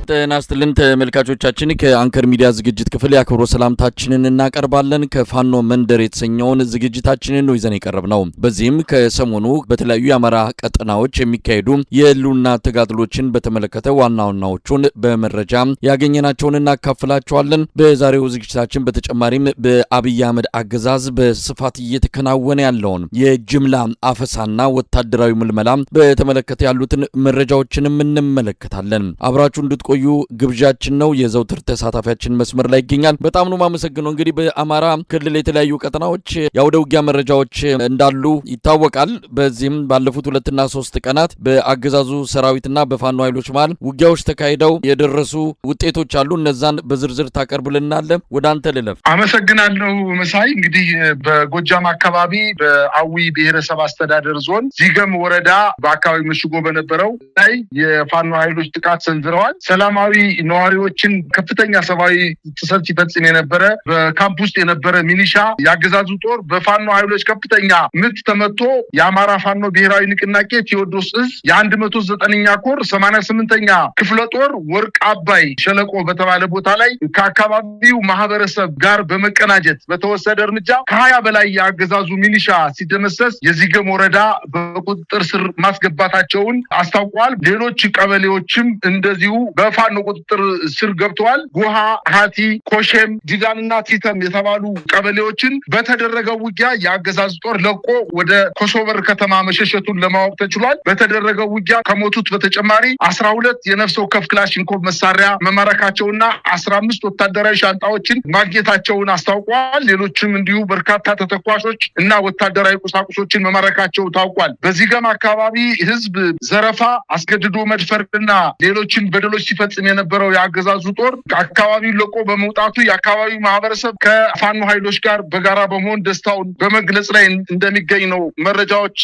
ጤና ይስጥልን ተመልካቾቻችን ከአንከር ሚዲያ ዝግጅት ክፍል ያክብሮ ሰላምታችንን እናቀርባለን። ከፋኖ መንደር የተሰኘውን ዝግጅታችንን ነው ይዘን የቀረብነው። በዚህም ከሰሞኑ በተለያዩ የአማራ ቀጠናዎች የሚካሄዱ የህልውና ተጋድሎችን በተመለከተ ዋናዎቹን በመረጃ ያገኘናቸውን እናካፍላችኋለን። በዛሬው ዝግጅታችን በተጨማሪም በአብይ አህመድ አገዛዝ በስፋት እየተከናወነ ያለውን የጅምላ አፈሳና ወታደራዊ ምልመላ በተመለከተ ያሉትን መረጃዎችንም እንመለከታለን። አብራችሁ እንድትቆዩ ግብዣችን ነው። የዘውትር ተሳታፊያችን መስመር ላይ ይገኛል። በጣም ነው ማመሰግነው። እንግዲህ በአማራ ክልል የተለያዩ ቀጠናዎች ያውደ ውጊያ መረጃዎች እንዳሉ ይታወቃል። በዚህም ባለፉት 2 እና 3 ቀናት በአገዛዙ ሰራዊትና በፋኖ ኃይሎች መሃል ውጊያዎች ተካሂደው የደረሱ ውጤቶች አሉ። እነዛን በዝርዝር ታቀርብልናለህ። ወደ አንተ ልለፍ። አመሰግናለሁ መሳይ። እንግዲህ በጎጃም አካባቢ በአዊ ብሔረሰብ አስተዳደር ዞን ዚገም ወረዳ በአካባቢ ምሽጎ በነበረው ላይ የፋኖ ኃይሎች ጥቃት ሰንዝረዋል። ሰላማዊ ነዋሪዎችን ከፍተኛ ሰብአዊ ጥሰት ሲፈጽም የነበረ በካምፕ ውስጥ የነበረ ሚሊሻ ያገዛዙ ጦር በፋኖ ኃይሎች ከፍተኛ ምት ተመቶ የአማራ ፋኖ ብሔራዊ ንቅናቄ ቴዎድሮስ እዝ የ109ኛ ኮር 88ኛ ክፍለ ጦር ወርቅ አባይ ሸለቆ በተባለ ቦታ ላይ ከአካባቢው ማህበረሰብ ጋር በመቀናጀት በተወሰደ እርምጃ ከ20 በላይ ያገዛዙ ሚሊሻ ሲደመሰስ የዚገም ወረዳ በቁጥጥር ስር ማስገባታቸውን አስታውቋል። ሌሎች ቀበሌዎችም እንደዚሁ በፋኖ ቁጥጥር ስር ገብተዋል። ጉሃ፣ ሃቲ፣ ኮሼም፣ ዲጋንና ቲተም የተባሉ ቀበሌዎችን በተደረገው ውጊያ የአገዛዝ ጦር ለቆ ወደ ኮሶበር ከተማ መሸሸቱን ለማወቅ ተችሏል። በተደረገው ውጊያ ከሞቱት በተጨማሪ 12 የነፍስ ወከፍ ክላሽንኮቭ መሳሪያ መማረካቸውና 15 ወታደራዊ ሻንጣዎችን ማግኘታቸውን አስታውቋል። ሌሎችም እንዲሁ በርካታ ተተኳሾች እና ወታደራዊ ቁሳቁሶችን መማረካቸው ታውቋል። በዚገም አካባቢ ህዝብ ዘረፋ፣ አስገድዶ መድፈርና ሌሎችን በደሎች ሲፈጽም የነበረው የአገዛዙ ጦር አካባቢውን ለቆ በመውጣቱ የአካባቢው ማህበረሰብ ከፋኖ ኃይሎች ጋር በጋራ በመሆን ደስታውን በመግለጽ ላይ እንደሚገኝ ነው መረጃዎች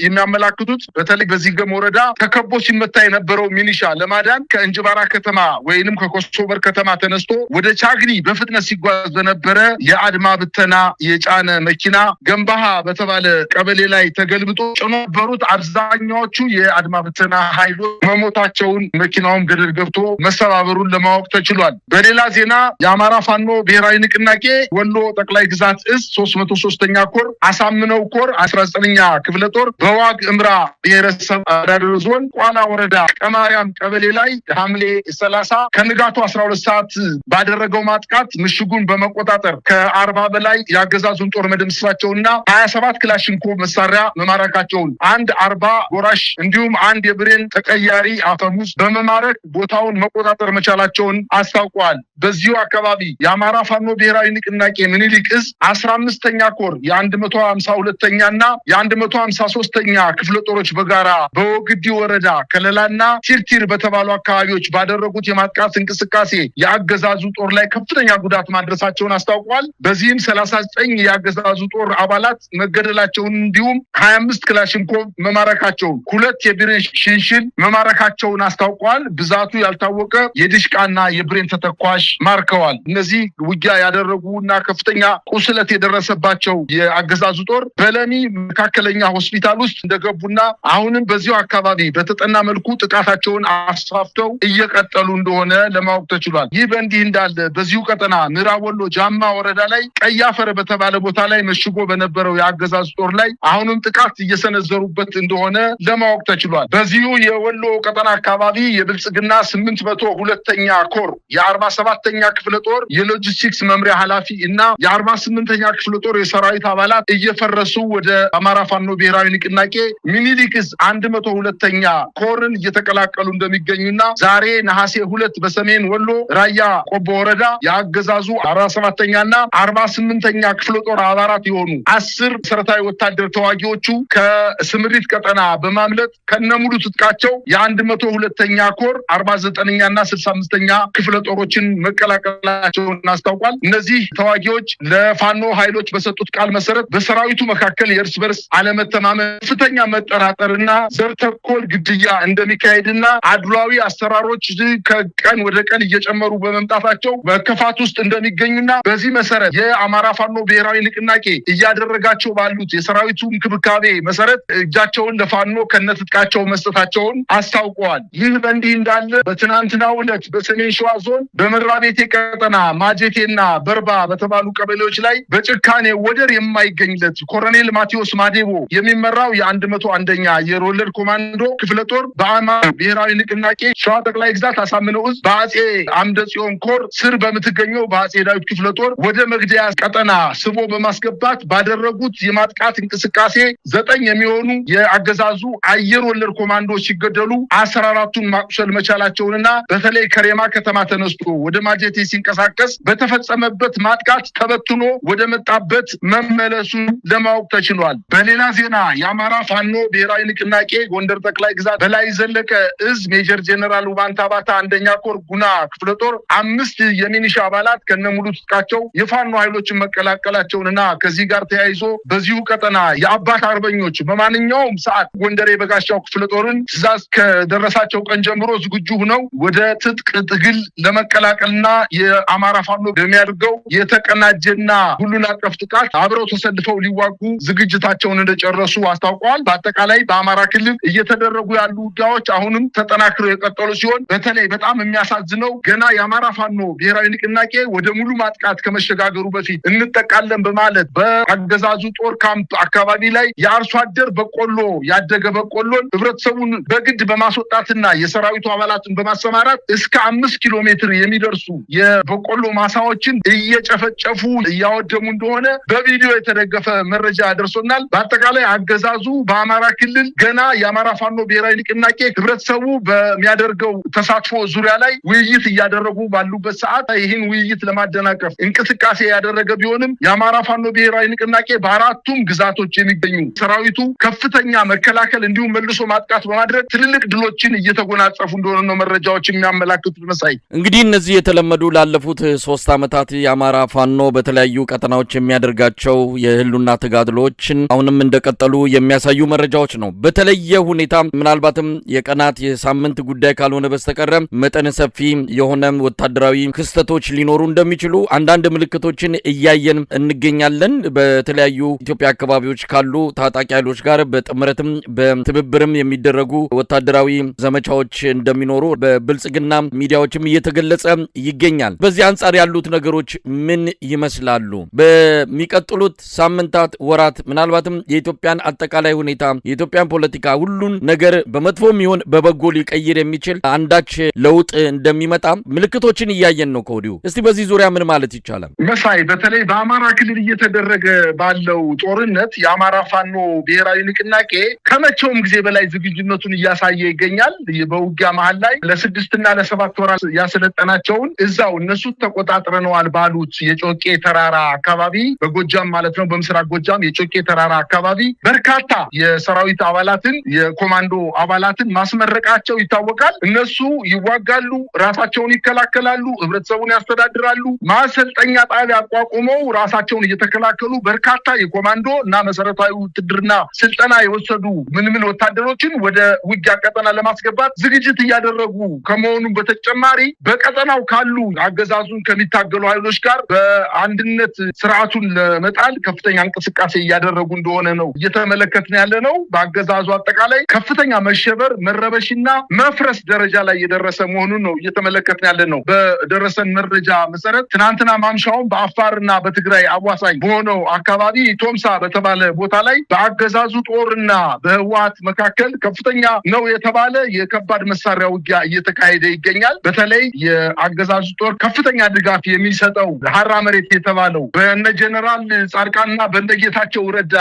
የሚያመላክቱት። በተለይ በዚገም ወረዳ ተከቦ ሲመታ የነበረው ሚሊሻ ለማዳን ከእንጅባራ ከተማ ወይንም ከኮሶበር ከተማ ተነስቶ ወደ ቻግኒ በፍጥነት ሲጓዝ በነበረ የአድማ ብተና የጫነ መኪና ገንባሃ በተባለ ቀበሌ ላይ ተገልብጦ ጭኖበሩት አብዛኛዎቹ የአድማ ብተና ኃይሎች መሞታቸውን መኪናውም ገደል ገብቶ መሰባበሩን ለማወቅ ተችሏል። በሌላ ዜና የአማራ ፋኖ ብሔራዊ ንቅናቄ ወሎ ጠቅላይ ግዛት እዝ 303ኛ ኮር አሳምነው ኮር 19ኛ ክፍለ ጦር በዋግ እምራ ብሔረሰብ አስተዳደር ዞን ቋላ ወረዳ ቀማርያም ቀበሌ ላይ ሐምሌ 30 ከንጋቱ 12 ሰዓት ባደረገው ማጥቃት ምሽጉን በመቆጣጠር ከ40 በላይ ያገዛዙን ጦር መደምሰሳቸውና 27 ክላሽንኮቭ መሳሪያ መማረካቸውን፣ 40 ጎራሽ እንዲሁም 1 የብሬን ተቀያሪ አፈሙዝ በመማረክ ቦታውን መቆጣጠር መቻላቸውን አስታውቀዋል። በዚሁ አካባቢ የአማራ ፋኖ ብሔራዊ ንቅናቄ ምኒልክ እዝ 15ኛ ኮር የ152ኛና የ153ኛ ክፍለ ጦሮች በጋራ በወግዲ ወረዳ ከለላና ቲርቲር በተባሉ አካባቢዎች ባደረጉት የማጥቃት እንቅስቃሴ የአገዛዙ ጦር ላይ ከፍተኛ ጉዳት ማድረሳቸውን አስታውቋል። በዚህም 39 የአገዛዙ ጦር አባላት መገደላቸውን እንዲሁም 25 ክላሽንኮቭ መማረካቸውን፣ 2 የብሬን ሽንሽል መማረካቸውን አስታውቋል። ብዛቱ ያልታወቀ የድሽቃና የብሬን ተተኳሽ ማርከዋል። እነዚህ ውጊያ ያደረጉና ከፍተኛ ቁስለት የደረሰባቸው የአገዛዙ ጦር በለሚ መካከለኛ ሆስፒታል ውስጥ እንደገቡና አሁንም በዚሁ አካባቢ በተጠና መልኩ ጥቃታቸውን አስፋፍተው እየቀጠሉ እንደሆነ ለማወቅ ተችሏል። ይህ በእንዲህ እንዳለ በዚሁ ቀጠና ምዕራብ ወሎ ጃማ ወረዳ ላይ ቀያፈረ በተባለ ቦታ ላይ መሽጎ በነበረው የአገዛዙ ጦር ላይ አሁንም ጥቃት እየሰነዘሩበት እንደሆነ ለማወቅ ተችሏል። በዚሁ የወሎ ቀጠና አካባቢ የብልጽግና 802ኛ ኮር የ47ኛ ክፍለ ጦር የሎጂስቲክስ መምሪያ ኃላፊ እና የ48ኛ ክፍለ ጦር የሰራዊት አባላት እየፈረሱ ወደ አማራ ፋኖ ብሔራዊ ንቅናቄ ሚኒሊክ እዝ 102ኛ ኮርን እየተቀላቀሉ እንደሚገኙና ዛሬ ነሐሴ 2 በሰሜን ወሎ ራያ ቆቦ ወረዳ የአገዛዙ 47ኛና 48ኛ ክፍለ ጦር አባላት የሆኑ 10 መሰረታዊ ወታደር ተዋጊዎቹ ከስምሪት ቀጠና በማምለጥ ከነሙሉ ትጥቃቸው የ102ኛ ኮር 49ኛና 65ኛ ክፍለ ጦሮችን መቀላቀላቸውን አስታውቋል። እነዚህ ተዋጊዎች ለፋኖ ኃይሎች በሰጡት ቃል መሰረት በሰራዊቱ መካከል የእርስ በርስ አለመተማመን፣ ከፍተኛ መጠራጠርና ዘር ተኮር ግድያ እንደሚካሄድና አድሏዊ አሰራሮች ከቀን ወደ ቀን እየጨመሩ በመምጣታቸው በከፋት ውስጥ እንደሚገኙና በዚህ መሰረት የአማራ ፋኖ ብሔራዊ ንቅናቄ እያደረጋቸው ባሉት የሰራዊቱ እንክብካቤ መሰረት እጃቸውን ለፋኖ ከነትጥቃቸው መስጠታቸውን አስታውቀዋል። ይህ በእንዲህ እንዳለ በትናንትናው ዕለት በሰሜን ሸዋ ዞን በመራቤቴ ቀጠና ማጀቴና በርባ በተባሉ ቀበሌዎች ላይ በጭካኔ ወደር የማይገኝለት ኮሎኔል ማቴዎስ ማዴቦ የሚመራው የ101ኛ አየር ወለድ ኮማንዶ ክፍለ ጦር በአማራ ብሔራዊ ንቅናቄ ሸዋ ጠቅላይ ግዛት አሳምነው ዕዝ በአጼ አምደ ጽዮን ኮር ስር በምትገኘው በአጼ ዳዊት ክፍለ ጦር ወደ መግደያ ቀጠና ስቦ በማስገባት ባደረጉት የማጥቃት እንቅስቃሴ 9 የሚሆኑ የአገዛዙ አየር ወለድ ኮማንዶዎች ሲገደሉ 14ቱን ማቁሰል መቻላቸውንና በተለይ ከሬማ ከተማ ተነስቶ ወደ ማጀቴ ሲንቀሳቀስ በተፈጸመበት ማጥቃት ተበትኖ ወደ መጣበት መመለሱን ለማወቅ ተችሏል። በሌላ ዜና የአማራ ፋኖ ብሔራዊ ንቅናቄ ጎንደር ጠቅላይ ግዛት በላይ ዘለቀ ዕዝ ሜጀር ጄኔራል ውባንታ ባታ አንደኛ ኮር ጉና ክፍለ ጦር 5 የሚኒሻ አባላት ከነሙሉ ትጥቃቸው የፋኖ ኃይሎችን መቀላቀላቸውንና ከዚህ ጋር ተያይዞ በዚሁ ቀጠና የአባት አርበኞች በማንኛውም ሰዓት ጎንደር የበጋሻው ክፍለ ጦርን ትዕዛዝ ከደረሳቸው ቀን ጀምሮ ዝግጁ ሆነው ወደ ትጥቅ ትግል ለመቀላቀልና የአማራ ፋኖ በሚያደርገው የተቀናጀና ሁሉን አቀፍ ጥቃት አብረው ተሰልፈው ሊዋጉ ዝግጅታቸውን እንደጨረሱ አስታውቀዋል። በአጠቃላይ በአማራ ክልል እየተደረጉ ያሉ ውጊያዎች አሁንም ተጠናክረው የቀጠሉ ሲሆን በተለይ በጣም የሚያሳዝነው ገና የአማራ ፋኖ ብሔራዊ ንቅናቄ ወደ ሙሉ ማጥቃት ከመሸጋገሩ በፊት እንጠቃለን በማለት በአገዛዙ ጦር ካምፕ አካባቢ ላይ የአርሶ አደር በቆሎ ያደገ በቆሎን ህብረተሰቡን በግድ በማስወጣትና የሰራዊቱ አባላትን በማሰማራት እስከ 5 ኪሎ ሜትር የሚደርሱ የበቆሎ ማሳዎችን እየጨፈጨፉ እያወደሙ እንደሆነ በቪዲዮ የተደገፈ መረጃ ደርሶናል። በአጠቃላይ አገዛዙ በአማራ ክልል ገና የአማራ ፋኖ ብሔራዊ ንቅናቄ ህብረተሰቡ በሚያደርገው ተሳትፎ ዙሪያ ላይ ውይይት እያደረጉ ባሉበት ሰዓት ይህን ውይይት ለማደናቀፍ እንቅስቃሴ ያደረገ ቢሆንም የአማራ ፋኖ ብሔራዊ ንቅናቄ በአራቱም ግዛቶች የሚገኙ ሰራዊቱ ከፍተኛ መከላከል እንዲሁም መልሶ ማጥቃት በማድረግ ትልልቅ ድሎችን እየተጎናጸፉ እንደሆነ ነው መረጃዎች የሚያመላክቱት። መሳይ እንግዲህ እነዚህ የተለመዱ ላለፉት 3 ዓመታት የአማራ ፋኖ በተለያዩ ቀጠናዎች የሚያደርጋቸው የህሉና ተጋድሎችን አሁንም እንደቀጠሉ የሚያሳዩ መረጃዎች ነው። በተለየ ሁኔታ ምናልባትም የቀናት የሳምንት ጉዳይ ካልሆነ በስተቀር መጠነ ሰፊ የሆነ ወታደራዊ ክስተቶች ሊኖሩ እንደሚችሉ አንዳንድ ምልክቶችን እያየን እንገኛለን። በተለያዩ ኢትዮጵያ አካባቢዎች ካሉ ታጣቂ ኃይሎች ጋር በጥምረትም በትብብርም የሚደረጉ ወታደራዊ ዘመቻዎች እንደሚኖሩ በብልጽግና ሚዲያዎችም እየተገለጸ ይገኛል። በዚህ አንጻር ያሉት ነገሮች ምን ይመስላሉ? በሚቀጥሉት ሳምንታት፣ ወራት ምናልባትም የኢትዮጵያን አጠቃላይ ሁኔታ የኢትዮጵያን ፖለቲካ ሁሉን ነገር በመጥፎም ይሁን በበጎ ሊቀይር የሚችል አንዳች ለውጥ እንደሚመጣ ምልክቶችን እያየን ነው ከወዲሁ። እስቲ በዚህ ዙሪያ ምን ማለት ይቻላል? መሳይ በተለይ በአማራ ክልል እየተደረገ ባለው ጦርነት የአማራ ፋኖ ብሔራዊ ንቅናቄ ከመቼውም ጊዜ በላይ ዝግጁነቱን እያሳየ ይገኛል። በውጊያ መሀል ላይ ለ6 እና ለ7 ወራት ያሰለጠናቸውን እዛው እነሱ ተቆጣጥረነዋል ባሉት የጮቄ ተራራ አካባቢ በጎጃም ማለት ነው፣ በምስራቅ ጎጃም የጮቄ ተራራ አካባቢ በርካታ የሰራዊት አባላትን የኮማንዶ አባላትን ማስመረቃቸው ይታወቃል። እነሱ ይዋጋሉ፣ ራሳቸውን ይከላከላሉ፣ ህብረተሰቡን ያስተዳድራሉ። ማሰልጠኛ ጣቢያ አቋቁመው ራሳቸውን እየተከላከሉ በርካታ የኮማንዶ እና መሰረታዊ ውትድርና ስልጠና የወሰዱ ምልምል ወታደሮችን ወደ ውጊያ ቀጠና ለማስገባት ዝግጅት እያደረጉ ከመሆኑም በተጨማሪ በቀጠናው ካሉ አገዛዙን ከሚታገሉ ኃይሎች ጋር በአንድነት ስርዓቱን ለመጣል ከፍተኛ እንቅስቃሴ እያደረጉ እንደሆነ ነው እየተመለከትን ያለ ነው። በአገዛዙ አጠቃላይ ከፍተኛ መሸበር፣ መረበሽና መፍረስ ደረጃ ላይ የደረሰ መሆኑን ነው እየተመለከትን ያለ ነው። በደረሰን መረጃ መሰረት ትናንትና ማምሻውን በአፋርና በትግራይ አዋሳኝ በሆነው አካባቢ ቶምሳ በተባለ ቦታ ላይ በአገዛዙ ጦርና በህወሓት መካከል ከፍተኛ ነው የተባለ የከባድ መሳሪያ ውጊያ እየተካሄደ ይገኛል። በተለይ የአገዛዙ ጦር ከፍተኛ ድጋፍ የሚሰጠው ሀራ መሬት የተባለው በእነ ጀነራል ጻድቃንና በእነጌታቸው ረዳ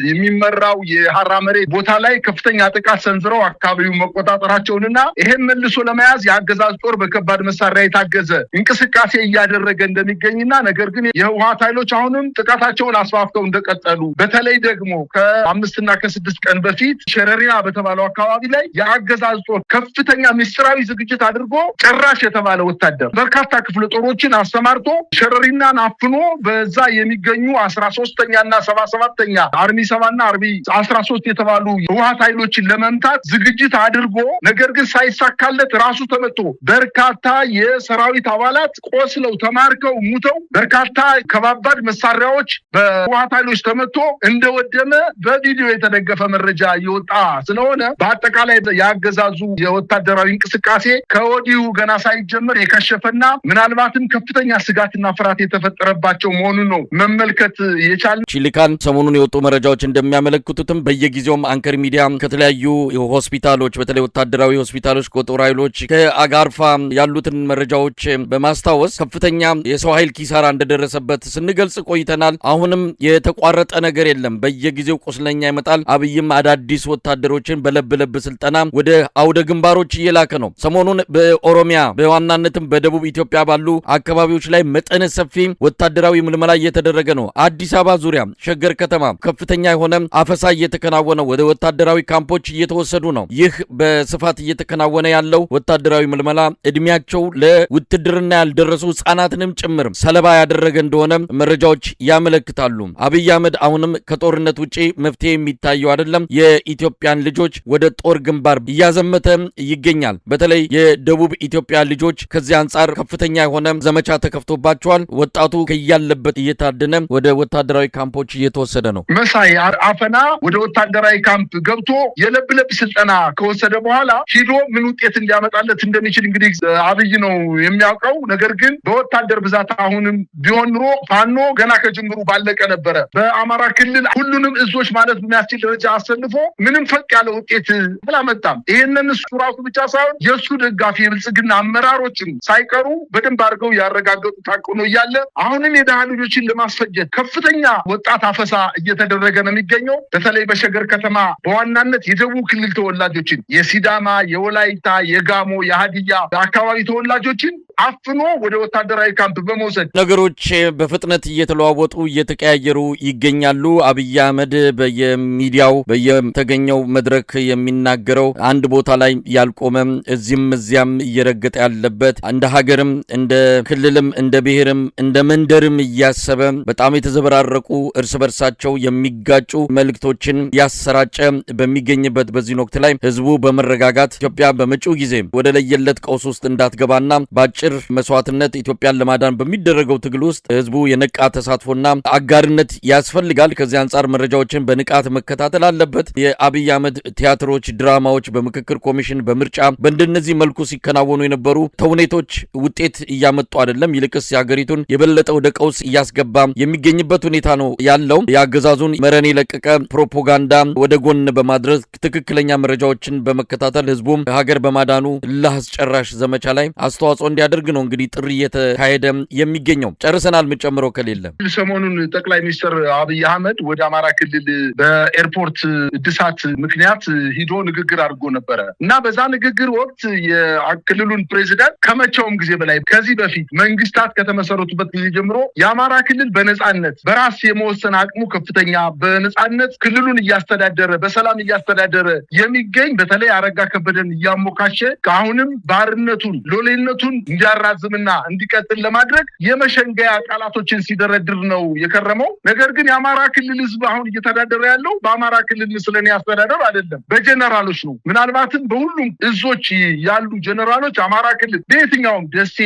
የሚመራው የሀራ መሬት ቦታ ላይ ከፍተኛ ጥቃት ሰንዝረው አካባቢውን መቆጣጠራቸውንና ይሄን መልሶ ለመያዝ የአገዛዙ ጦር በከባድ መሳሪያ የታገዘ እንቅስቃሴ እያደረገ እንደሚገኝና ነገር ግን የህወሓት ኃይሎች አሁንም ጥቃታቸውን አስፋፍተው እንደቀጠሉ በተለይ ደግሞ ከ5 እና ከ6 ቀን በፊት ሸረሪና በተባለው አካባቢ ላይ የአገዛዙ ጦር ከፍተኛ ምስጢራዊ ዝግጅት አድርጎ ጭራሽ የተባለ ወታደር በርካታ ክፍለ ጦሮችን አስተማርቶ ሸረሪናን አፍኖ በዛ የሚገኙ 13ኛ እና 77ኛ አርሚ 7 እና አርሚ 13 የተባሉ ህወሓት ኃይሎችን ለመምታት ዝግጅት አድርጎ ነገር ግን ሳይሳካለት ራሱ ተመቶ በርካታ የሰራዊት አባላት ቆስለው ተማርከው ሙተው በርካታ ከባባድ መሳሪያዎች በህወሓት ኃይሎች ተመቶ እንደወደመ በቪዲዮ የተደገፈ መረጃ እየወጣ ስለሆነ በአጠቃላይ ያገዛዙ የወታደራዊ እንቅስቃሴ እንቅስቃሴ ከወዲሁ ገና ሳይጀምር የከሸፈና ምናልባትም ከፍተኛ ስጋትና ፍርሃት የተፈጠረባቸው መሆኑን ነው መመልከት የቻልነው። ቺሊካን ሰሞኑን የወጡ መረጃዎች እንደሚያመለክቱትም በየጊዜውም አንከር ሚዲያ ከተለያዩ ሆስፒታሎች በተለይ ወታደራዊ ሆስፒታሎች ከጦር ኃይሎች ከአጋርፋ ያሉትን መረጃዎች በማስታወስ ከፍተኛ የሰው ኃይል ኪሳራ እንደደረሰበት ስንገልጽ ቆይተናል። አሁንም የተቋረጠ ነገር የለም። በየጊዜው ቁስለኛ ይመጣል። አብይም አዳዲስ ወታደሮችን በለብ ስልጠና ወደ አውደ ግንባሮች እየላከ ነው። ሰሞኑን በኦሮሚያ በዋናነትም በደቡብ ኢትዮጵያ ባሉ አካባቢዎች ላይ መጠነ ሰፊ ወታደራዊ ምልመላ እየተደረገ ነው። አዲስ አበባ ዙሪያ ሸገር ከተማ ከፍተኛ የሆነ አፈሳ እየተከናወነ ወደ ወታደራዊ ካምፖች እየተወሰዱ ነው። ይህ በስፋት እየተከናወነ ያለው ወታደራዊ ምልመላ እድሜያቸው ለውትድርና ያልደረሱ ህጻናትንም ጭምር ሰለባ ያደረገ እንደሆነ መረጃዎች ያመለክታሉ። አብይ አህመድ አሁንም ከጦርነት ውጪ መፍትሄ የሚታየው አይደለም። የኢትዮጵያን ልጆች ወደ ጦር ግንባር እያዘመተ ይገኛል። በተለይ የደቡብ ኢትዮጵያ ልጆች ከዚህ አንጻር ከፍተኛ የሆነ ዘመቻ ተከፍቶባቸዋል። ወጣቱ ከያለበት እየታደነ ወደ ወታደራዊ ካምፖች እየተወሰደ ነው። መሳይ አፈና ወደ ወታደራዊ ካምፕ ገብቶ የለብለብ ስልጠና ከወሰደ በኋላ ሂዶ ምን ውጤት እንዲያመጣለት እንደሚችል እንግዲህ አብይ ነው የሚያውቀው። ነገር ግን በወታደር ብዛት አሁንም ቢሆን ኑሮ ፋኖ ገና ከጅምሩ ባለቀ ነበረ። በአማራ ክልል ሁሉንም እዞች ማለት በሚያስችል ደረጃ አሰልፎ ምንም ፈቅ ያለ ውጤት አላመጣም። ይሄንን እሱ ራሱ ብቻ ሳይሆን የእሱ ደጋፊ የብልጽግና አመራሮችን ሳይቀሩ በደንብ አድርገው ያረጋገጡ ታቆኖ እያለ አሁንም የደሃ ልጆችን ለማስፈጀት ከፍተኛ ወጣት አፈሳ እየተደረገ ነው የሚገኘው። በተለይ በሸገር ከተማ በዋናነት የደቡብ ክልል ተወላጆችን የሲዳማ፣ የወላይታ፣ የጋሞ፣ የሀዲያ አካባቢ ተወላጆችን አፍኖ ወደ ወታደራዊ ካምፕ በመውሰድ ነገሮች በፍጥነት እየተለዋወጡ እየተቀያየሩ ይገኛሉ። አብይ አህመድ በየሚዲያው በየተገኘው መድረክ የሚናገረው አንድ ቦታ ላይ ያልቆመ እዚህም እዚያም እየረገጠ ያለበት እንደ ሀገርም እንደ ክልልም እንደ ብሔርም እንደ መንደርም እያሰበ በጣም የተዘበራረቁ እርስ በርሳቸው የሚጋጩ መልእክቶችን ያሰራጨ በሚገኝበት በዚህ ወቅት ላይ ህዝቡ በመረጋጋት ኢትዮጵያ በመጪው ጊዜ ወደ ለየለት ቀውስ ውስጥ እንዳትገባና ባጭር መስዋዕትነት ኢትዮጵያን ለማዳን በሚደረገው ትግል ውስጥ ህዝቡ የነቃ ተሳትፎና አጋርነት ያስፈልጋል። ከዚህ አንጻር መረጃዎችን በንቃት መከታተል አለበት። የአብይ አህመድ ቲያትሮች፣ ድራማዎች በምክክር ኮሚሽን በምርጫ በእንደነዚህ መልኩ ሲከናወኑ የነበሩ ተውኔቶች ውጤት እያመጡ አይደለም። ይልቅስ የሀገሪቱን የበለጠ ወደ ቀውስ እያስገባ የሚገኝበት ሁኔታ ነው ያለው። የአገዛዙን መረን የለቀቀ ፕሮፓጋንዳ ወደ ጎን በማድረግ ትክክለኛ መረጃዎችን በመከታተል ህዝቡም ሀገር በማዳኑ ለአስጨራሽ ዘመቻ ላይ አስተዋጽኦ እንዲያደርግ ነው እንግዲህ ጥሪ እየተካሄደ የሚገኘው። ጨርሰናል። የምጨምረው ከሌለ ሰሞኑን ጠቅላይ ሚኒስትር አብይ አህመድ ወደ አማራ ክልል በኤርፖርት እድሳት ምክንያት ሂዶ ንግግር አድርጎ ነበረ እና በዛ ንግግር ወቅት የክልሉን ፕሬዚዳንት ከመቼውም ጊዜ በላይ ከዚህ በፊት መንግስታት ከተመሰረቱበት ጊዜ ጀምሮ የአማራ ክልል በነጻነት በራስ የመወሰን አቅሙ ከፍተኛ በነጻነት ክልሉን እያስተዳደረ በሰላም እያስተዳደረ የሚገኝ በተለይ አረጋ ከበደን እያሞካሸ አሁንም ባርነቱን ሎሌነቱን እንዲያራዝምና እንዲቀጥል ለማድረግ የመሸንገያ ቃላቶችን ሲደረድር ነው የከረመው። ነገር ግን የአማራ ክልል ህዝብ አሁን እየተዳደረ ያለው በአማራ ክልል ምስለኔ አስተዳደር አይደለም፣ በጀነራሎች ነው። ምናልባትም በሁሉም እዞች ያሉ ጀነራሎች አማራ ክልል በየትኛውም ደሴ፣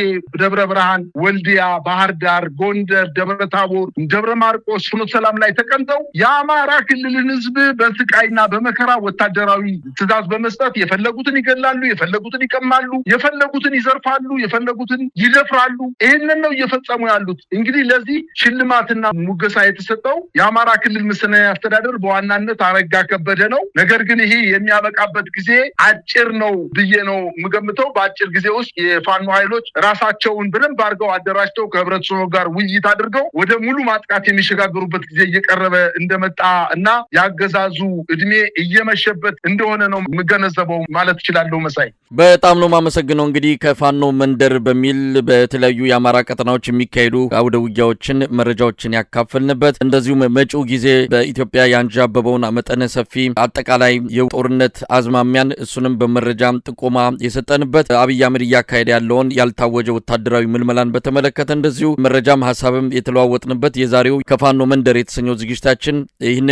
ደብረ ብርሃን፣ ወልዲያ፣ ባህር ዳር፣ ጎንደር፣ ደብረ ታቦር፣ ደብረ ማርቆስ፣ ፍኖተ ሰላም ላይ ተቀምጠው የአማራ ክልልን ህዝብ በስቃይና በመከራ ወታደራዊ ትዕዛዝ በመስጠት የፈለጉትን ይገላሉ፣ የፈለጉትን ይቀማሉ፣ የፈለጉትን ይዘርፋሉ፣ የፈለጉትን ይደፍራሉ። ይህንን ነው እየፈጸሙ ያሉት። እንግዲህ ለዚህ ሽልማትና ሙገሳ የተሰጠው የአማራ ክልል ምስለኔ አስተዳደር በዋናነት አረጋ ከበደ ነው። ነገር ግን ይሄ የሚያበቃበት ጊዜ አጭር ነው ብዬ ነው የምገምተው። በአጭር ጊዜ ውስጥ የፋኖ ኃይሎች ራሳቸውን በደንብ አድርገው አደራጅተው ከህብረተሰቡ ጋር ውይይት አድርገው ወደ ሙሉ ማጥቃት የሚሸጋገሩበት ጊዜ እየቀረበ እንደመጣ እና ያገዛዙ እድሜ እየመሸበት እንደሆነ ነው የምገነዘበው ማለት እችላለሁ። መሳይ በጣም ነው የማመሰግነው። እንግዲህ ከፋኖ መንደር በሚል በተለያዩ የአማራ ቀጠናዎች የሚካሄዱ አውደ ውጊያዎችን መረጃዎችን ያካፈልንበት እንደዚሁም መጪው ጊዜ በኢትዮጵያ ያንዣበበውን መጠነ ሰፊ አጠቃላይ የጦርነት አዝማሚያን እሱንም በመረጃ ጥቆማ የሰጠንበት አብይ አህመድ እያካሄደ ያለውን ያልታወጀ ወታደራዊ ምልመላን በተመለከተ እንደዚሁ መረጃም ሀሳብም የተለዋወጥንበት የዛሬው ከፋኖ መንደር የተሰኘው ዝግጅታችን ይህንን